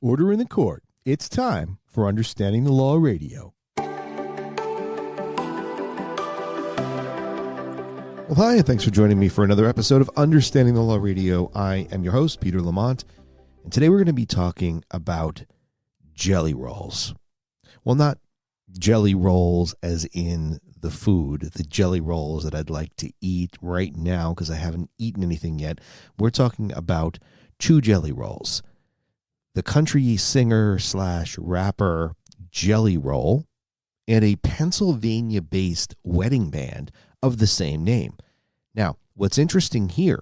Order in the court. It's time for Understanding the Law Radio. Well, hi, and thanks for joining me for another episode of Understanding the Law Radio. I am your host, Peter Lamont, and today we're going to be talking about jelly rolls. Well, not jelly rolls as in the food, the jelly rolls that I'd like to eat right now because I haven't eaten anything yet. We're talking about two jelly rolls. The country singer / rapper Jellyroll and a Pennsylvania-based wedding band of the same name. Now, what's interesting here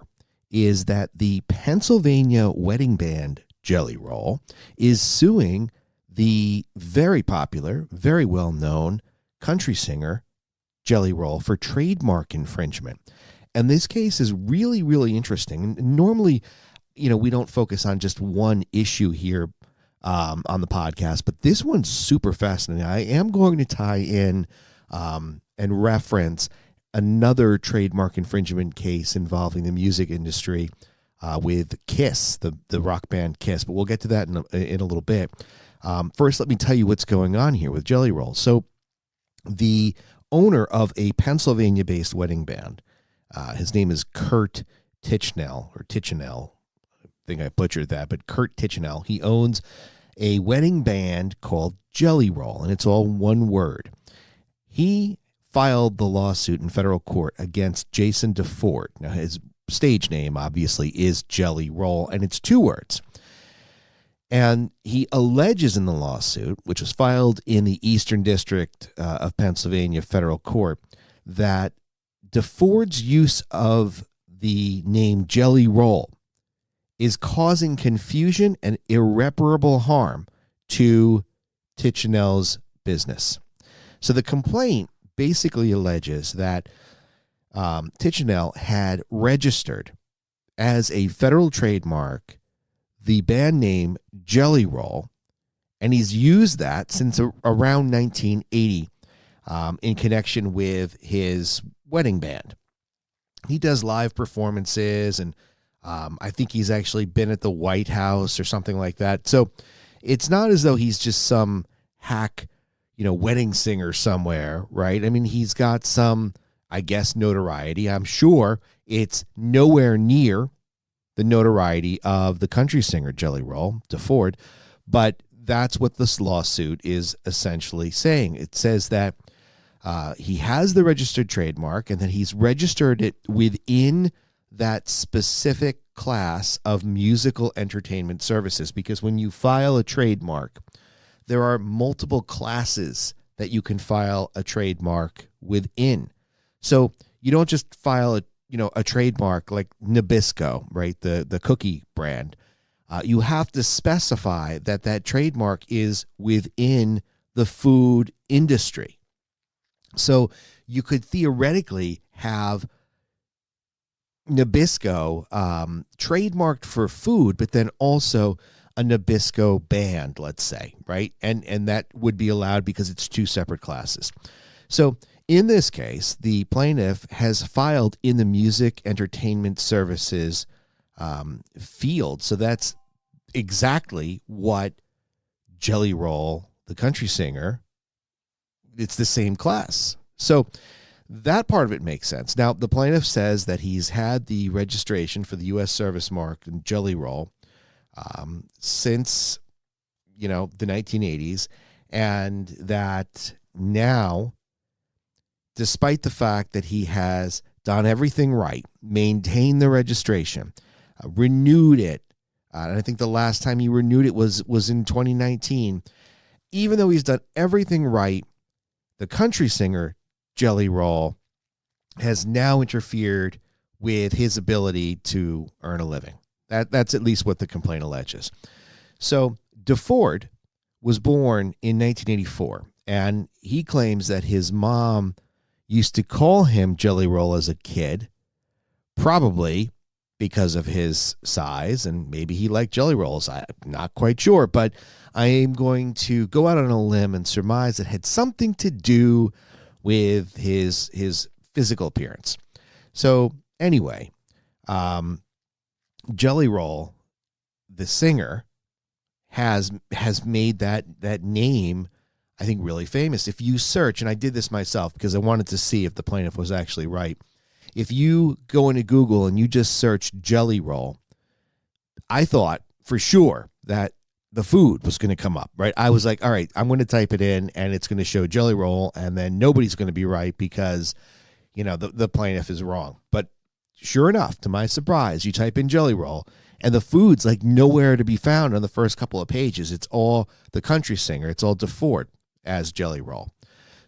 is that the Pennsylvania wedding band Jellyroll is suing the very popular, very well-known country singer Jellyroll for trademark infringement. And this case is really, really interesting. And normally, we don't focus on just one issue here on the podcast, but this one's super fascinating. I am going to tie in and reference another trademark infringement case involving the music industry with Kiss, the rock band Kiss, but we'll get to that in a little bit. First, let me tell you what's going on here with Jellyroll. So the owner of a Pennsylvania-based wedding band, his name is Kurt Titchenell, or Titchenell. I think I butchered that, but Kurt Titchenell. He owns a wedding band called Jellyroll, and it's all one word. He filed the lawsuit in federal court against Jason DeFord. Now, his stage name, obviously, is Jellyroll, and it's two words. And he alleges in the lawsuit, which was filed in the Eastern District of Pennsylvania federal court, that DeFord's use of the name Jellyroll is causing confusion and irreparable harm to Titchenell's business. So the complaint basically alleges that Titchenell had registered as a federal trademark the band name Jellyroll, and he's used that since around 1980 in connection with his wedding band. He does live performances, and I think he's actually been at the White House or something like that. So it's not as though he's just some hack, wedding singer somewhere, right? I mean, he's got some, I guess, notoriety. I'm sure it's nowhere near the notoriety of the country singer Jellyroll, DeFord, but that's what this lawsuit is essentially saying. It says that he has the registered trademark and that he's registered it within that specific class of musical entertainment services, because when you file a trademark, there are multiple classes that you can file a trademark within. So you don't just file a trademark like Nabisco, right? The cookie brand. You have to specify that trademark is within the food industry. So you could theoretically have Nabisco trademarked for food, but then also a Nabisco band, let's say, right? And that would be allowed because it's two separate classes. So in this case, the plaintiff has filed in the music entertainment services field. So that's exactly what Jellyroll, the country singer, it's the same class. So that part of it makes sense. Now, the plaintiff says that he's had the registration for the U.S. service mark Jellyroll since, the 1980s, and that now, despite the fact that he has done everything right, maintained the registration, renewed it, and I think the last time he renewed it was in 2019, even though he's done everything right, the country singer Jellyroll has now interfered with his ability to earn a living. That's at least what the complaint alleges. So DeFord was born in 1984, and he claims that his mom used to call him Jellyroll as a kid, probably because of his size, and maybe he liked jelly rolls. I'm not quite sure, but I am going to go out on a limb and surmise it had something to do with his physical appearance. So anyway, Jellyroll, the singer, has made that name, I think, really famous. If you search, and I did this myself because I wanted to see if the plaintiff was actually right. If you go into Google and you just search Jellyroll, I thought for sure that the food was going to come up, right? I was like, all right, I'm going to type it in and it's going to show Jellyroll, and then nobody's going to be right because, the plaintiff is wrong. But sure enough, to my surprise, you type in Jellyroll and the food's like nowhere to be found on the first couple of pages. It's all the country singer. It's all DeFord as Jellyroll.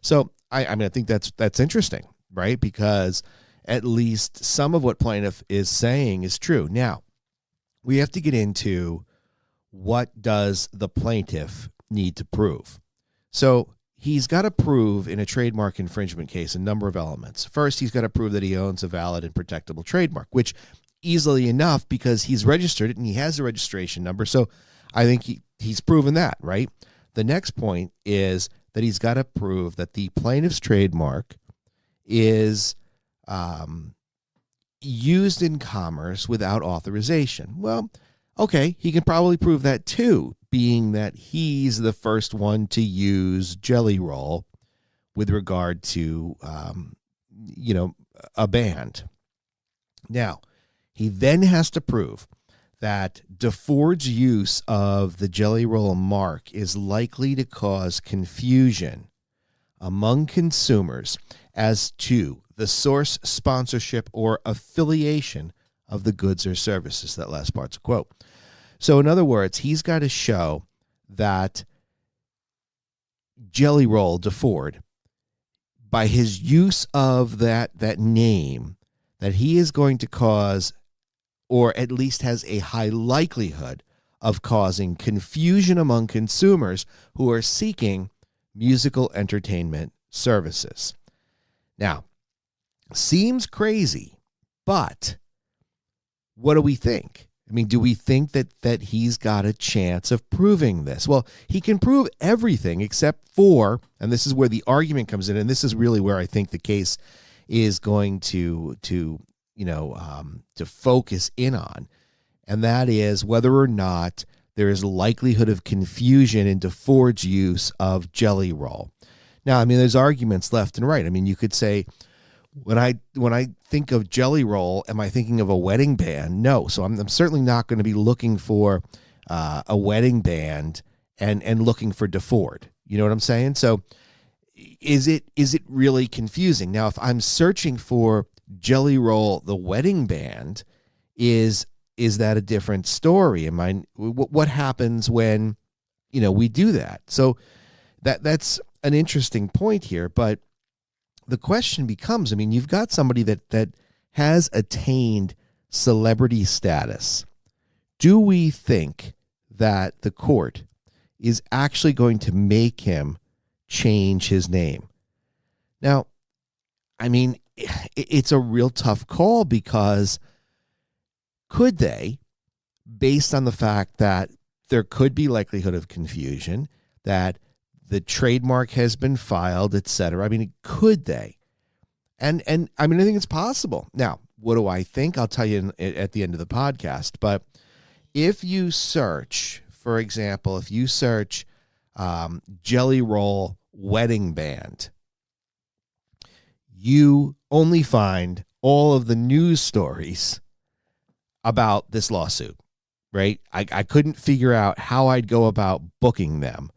So I think that's interesting, right? Because at least some of what plaintiff is saying is true. Now, we have to get into what does the plaintiff need to prove. So he's got to prove in a trademark infringement case a number of elements. First, he's got to prove that he owns a valid and protectable trademark, which easily enough because he's registered it and he has a registration number. So I think he's proven that, right? The next point is that he's got to prove that the plaintiff's trademark is used in commerce without authorization. Well, okay, he can probably prove that too, being that he's the first one to use Jellyroll with regard to, a band. Now, he then has to prove that DeFord's use of the Jellyroll mark is likely to cause confusion among consumers as to the source, sponsorship, or affiliation of the goods or services. That last part's a quote. So in other words, he's got to show that Jellyroll, DeFord, by his use of that name, that he is going to cause, or at least has a high likelihood of causing confusion among consumers who are seeking musical entertainment services. Now, seems crazy, but what do we think? I mean, do we think that he's got a chance of proving this? Well, he can prove everything except for, and this is where the argument comes in, and this is really where I think the case is going to focus in on, and that is whether or not there is likelihood of confusion in DeFord's use of Jellyroll. Now, I mean, there's arguments left and right. I mean, you could say, when I think of Jellyroll, am I thinking of a wedding band? No. So I'm certainly not going to be looking for a wedding band and looking for DeFord. You know what I'm saying? So is it really confusing? Now, if I'm searching for Jellyroll, the wedding band, is that a different story? What happens when we do that? So that's an interesting point here, but the question becomes, I mean, you've got somebody that has attained celebrity status. Do we think that the court is actually going to make him change his name? Now, I mean, it's a real tough call because could they, based on the fact that there could be likelihood of confusion, that the trademark has been filed, et cetera. I mean, could they? And I mean, I think it's possible. Now, what do I think? I'll tell you at the end of the podcast. But if you search, for example, Jellyroll wedding band, you only find all of the news stories about this lawsuit, right? I couldn't figure out how I'd go about booking them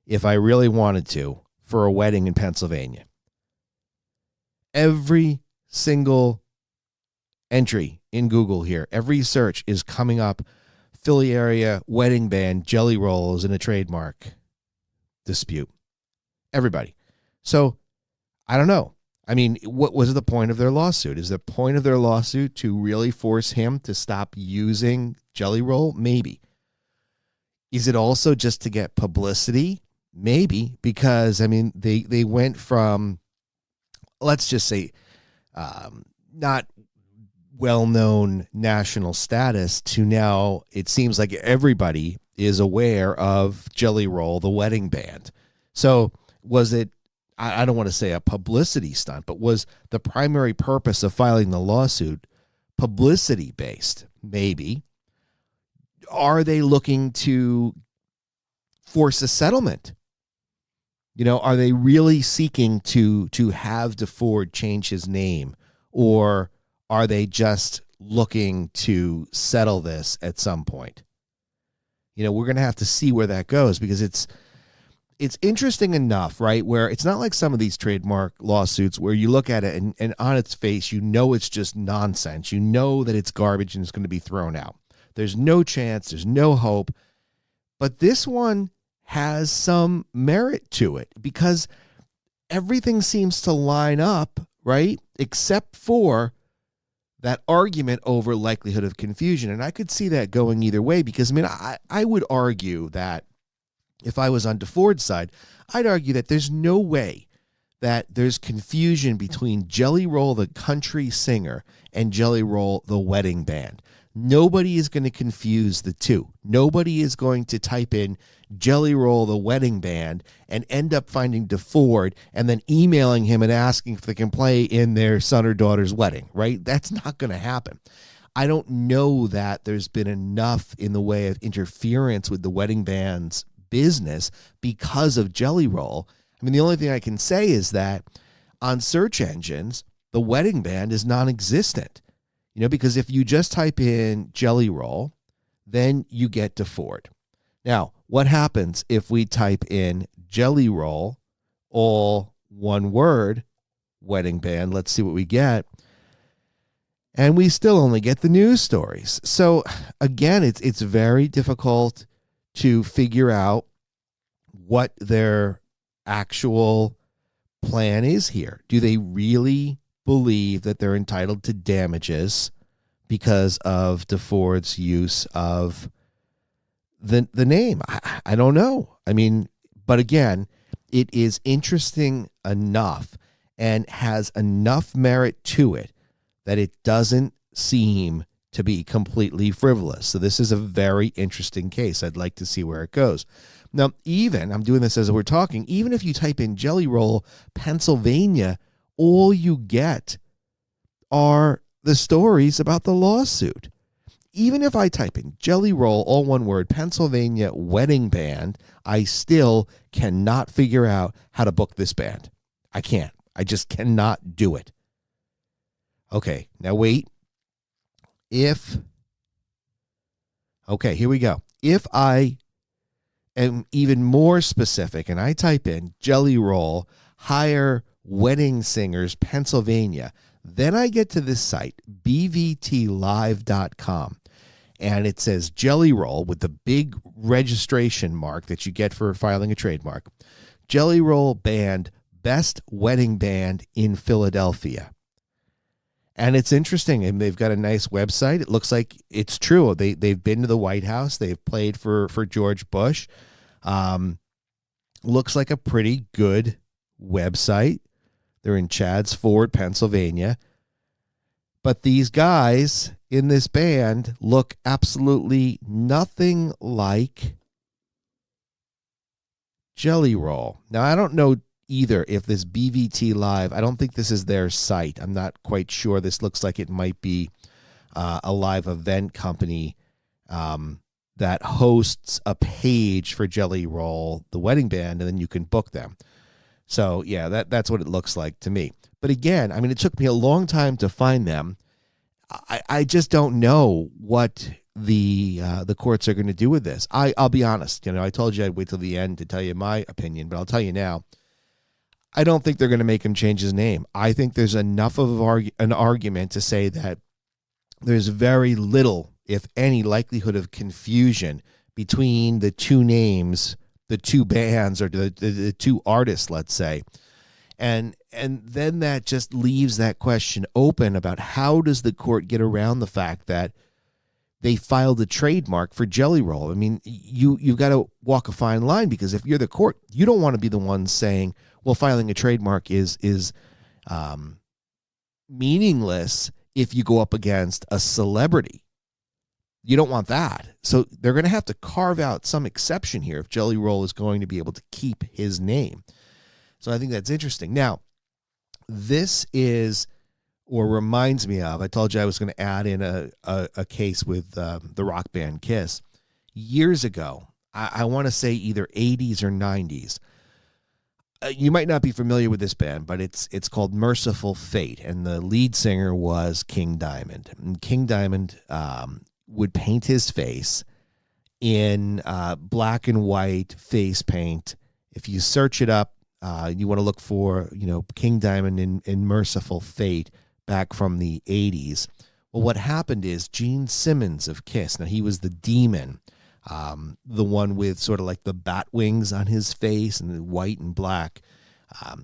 if I really wanted to for a wedding in Pennsylvania. Every single entry in Google here, every search is coming up, Philly area wedding band, Jellyroll is in a trademark dispute. Everybody. So I don't know. I mean, what was the point of their lawsuit? Is the point of their lawsuit to really force him to stop using Jellyroll? Maybe. Is it also just to get publicity? Maybe, because, I mean, they went from, let's just say, not well-known national status to now it seems like everybody is aware of Jellyroll, the wedding band. So was it, I don't want to say a publicity stunt, but was the primary purpose of filing the lawsuit publicity-based? Maybe. Are they looking to force a settlement? Are they really seeking to have DeFord change his name, or are they just looking to settle this at some point? We're going to have to see where that goes, because it's interesting enough, right, where it's not like some of these trademark lawsuits where you look at it and on its face, it's just nonsense. That it's garbage and it's going to be thrown out. There's no chance. There's no hope. But this one has some merit to it, because everything seems to line up, right, except for that argument over likelihood of confusion. And I could see that going either way, because, I would argue that if I was on DeFord's side, I'd argue that there's no way that there's confusion between Jellyroll, the country singer, and Jellyroll, the wedding band. Nobody is going to confuse the two. Nobody is going to type in Jellyroll, the wedding band, and end up finding DeFord and then emailing him and asking if they can play in their son or daughter's wedding, right? That's not going to happen. I don't know that there's been enough in the way of interference with the wedding band's business because of Jellyroll. The only thing I can say is that on search engines, the wedding band is non-existent. Because if you just type in Jellyroll, then you get DeFord. Now, what happens if we type in Jellyroll, all one word, wedding band? Let's see what we get. And we still only get the news stories. So again, it's very difficult to figure out what their actual plan is here. Do they really believe that they're entitled to damages because of DeFord's use of the name? I don't know. But again, it is interesting enough and has enough merit to it that it doesn't seem to be completely frivolous. So this is a very interesting case. I'd like to see where it goes. Now, I'm doing this as we're talking, even if you type in Jellyroll, Pennsylvania, all you get are the stories about the lawsuit. Even if I type in Jellyroll, all one word, Pennsylvania wedding band, I still cannot figure out how to book this band. I can't. I just cannot do it. Okay, now wait. Okay, here we go. If I am even more specific and I type in Jellyroll, hire wedding singers, Pennsylvania, then I get to this site, bvtlive.com, and it says Jellyroll with the big registration mark that you get for filing a trademark. Jellyroll band, best wedding band in Philadelphia. And it's interesting, and they've got a nice website. It looks like it's true. They've been to the White House. They've played for George Bush. Looks like a pretty good website. They're in Chadds Ford, Pennsylvania. But these guys in this band look absolutely nothing like Jellyroll. Now, I don't know either if this BVT Live, I don't think this is their site. I'm not quite sure. This looks like it might be a live event company that hosts a page for Jellyroll, the wedding band, and then you can book them. So, yeah, that's what it looks like to me. But again, it took me a long time to find them. I just don't know what the courts are going to do with this. I'll be honest. I told you I'd wait till the end to tell you my opinion, but I'll tell you now. I don't think they're going to make him change his name. I think there's enough of an argument to say that there's very little, if any, likelihood of confusion between the two names, the two bands, or the two artists, let's say. And then that just leaves that question open about how does the court get around the fact that they filed a trademark for Jellyroll. You've got to walk a fine line, because if you're the court, you don't want to be the one saying, well, filing a trademark is meaningless if you go up against a celebrity. You don't want that. So they're going to have to carve out some exception here if Jellyroll is going to be able to keep his name. So I think that's interesting. Now, this is, or reminds me of, I told you I was going to add in a case with the rock band Kiss. Years ago, I want to say either 80s or 90s. You might not be familiar with this band, but it's called Merciful Fate, and the lead singer was King Diamond. And King Diamond would paint his face in black and white face paint. If you search it up, you want to look for, King Diamond in Merciful Fate back from the 80s. Well, what happened is Gene Simmons of Kiss, now he was the demon, the one with sort of like the bat wings on his face and the white and black.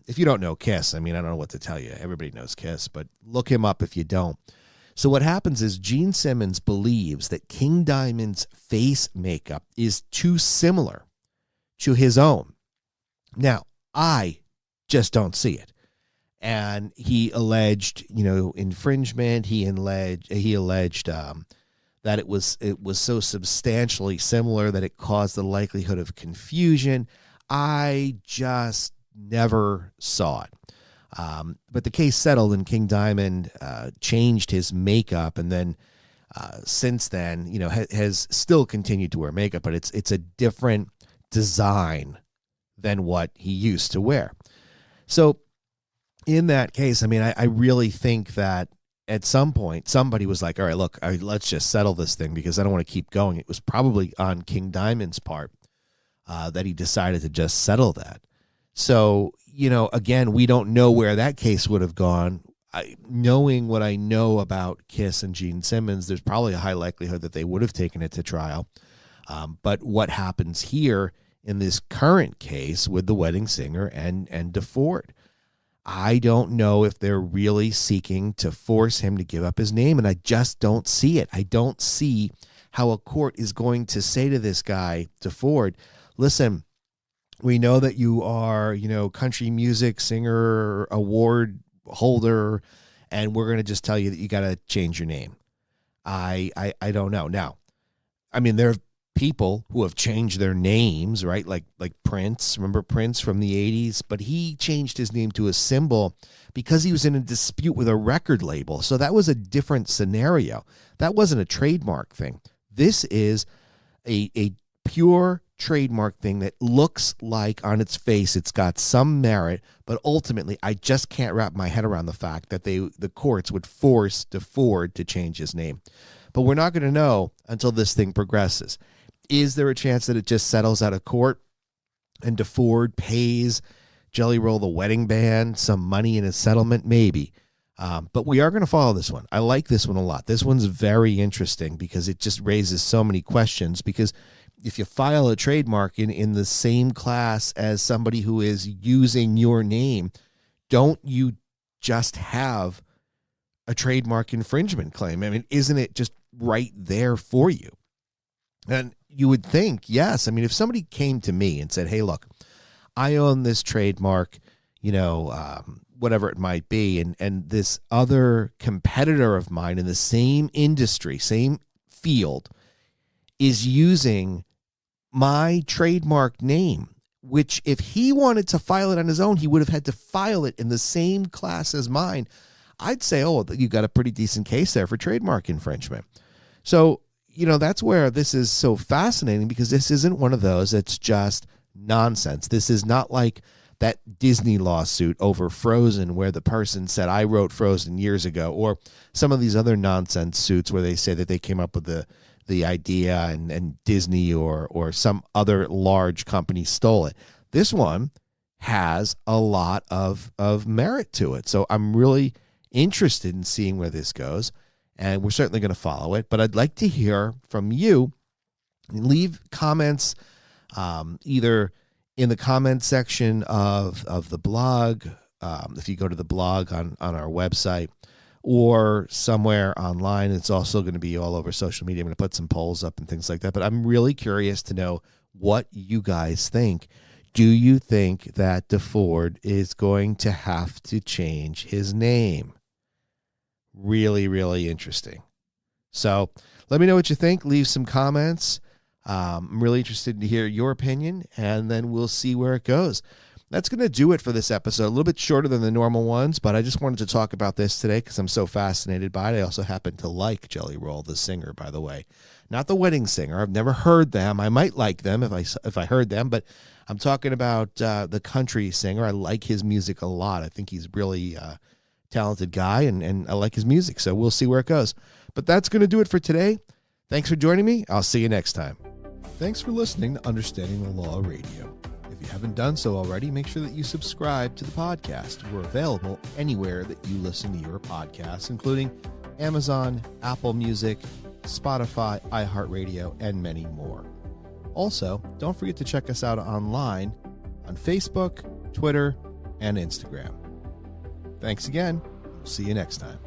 If you don't know Kiss, I don't know what to tell you. Everybody knows Kiss, but look him up if you don't. So what happens is Gene Simmons believes that King Diamond's face makeup is too similar to his own. Now, I just don't see it. And he alleged, infringement. He alleged that it was so substantially similar that it caused the likelihood of confusion. I just never saw it. But the case settled, and King Diamond changed his makeup, and then since then, has still continued to wear makeup, but it's a different design than what he used to wear. So in that case, I really think that at some point somebody was like, all right, look, let's just settle this thing because I don't want to keep going. It was probably on King Diamond's part that he decided to just settle that. So, again, we don't know where that case would have gone. Knowing what I know about Kiss and Gene Simmons, there's probably a high likelihood that they would have taken it to trial. But what happens here in this current case with the wedding singer and DeFord, I don't know if they're really seeking to force him to give up his name, and I just don't see it. I don't see how a court is going to say to this guy, DeFord, listen, we know that you are, country music singer award holder, and we're going to just tell you that you got to change your name. I don't know. Now, there are people who have changed their names, right? Like Prince. Remember Prince from the 80s? But he changed his name to a symbol because he was in a dispute with a record label. So that was a different scenario. That wasn't a trademark thing. This is a pure trademark thing that looks like on its face it's got some merit, but ultimately I just can't wrap my head around the fact that the courts would force DeFord to change his name. But we're not going to know until this thing progresses. Is there a chance that it just settles out of court and DeFord pays Jellyroll, the wedding band, some money in a settlement? Maybe. But we are going to follow this one. I like this one a lot. This one's very interesting because it just raises so many questions, because if you file a trademark in the same class as somebody who is using your name, don't you just have a trademark infringement claim? Isn't it just right there for you? And you would think, yes. If somebody came to me and said, hey, look, I own this trademark, whatever it might be, and this other competitor of mine in the same industry, same field, is using my trademark name, which if he wanted to file it on his own, he would have had to file it in the same class as mine. I'd say, oh, you got a pretty decent case there for trademark infringement. So, that's where this is so fascinating, because this isn't one of those that's just nonsense. This is not like that Disney lawsuit over Frozen where the person said, I wrote Frozen years ago, or some of these other nonsense suits where they say that they came up with the idea and Disney or some other large company stole it. This one has a lot of merit to it. So I'm really interested in seeing where this goes, and we're certainly going to follow it. But I'd like to hear from you. Leave comments either in the comment section of the blog, if you go to the blog on our website, or somewhere online. It's also going to be all over social media. I'm going to put some polls up and things like that. But I'm really curious to know what you guys think. Do you think that DeFord is going to have to change his name? Really, really interesting. So let me know what you think. Leave some comments. I'm really interested to hear your opinion, and then we'll see where it goes. That's going to do it for this episode. A little bit shorter than the normal ones, but I just wanted to talk about this today because I'm so fascinated by it. I also happen to like Jellyroll, the singer, by the way. Not the wedding singer. I've never heard them. I might like them if I heard them, but I'm talking about the country singer. I like his music a lot. I think he's really a talented guy, and I like his music, so we'll see where it goes. But that's going to do it for today. Thanks for joining me. I'll see you next time. Thanks for listening to Understanding the Law Radio. If you haven't done so already, make sure that you subscribe to the podcast. We're available anywhere that you listen to your podcasts, including Amazon, Apple Music, Spotify, iHeartRadio, and many more. Also, don't forget to check us out online on Facebook, Twitter, and Instagram. Thanks again. See you next time.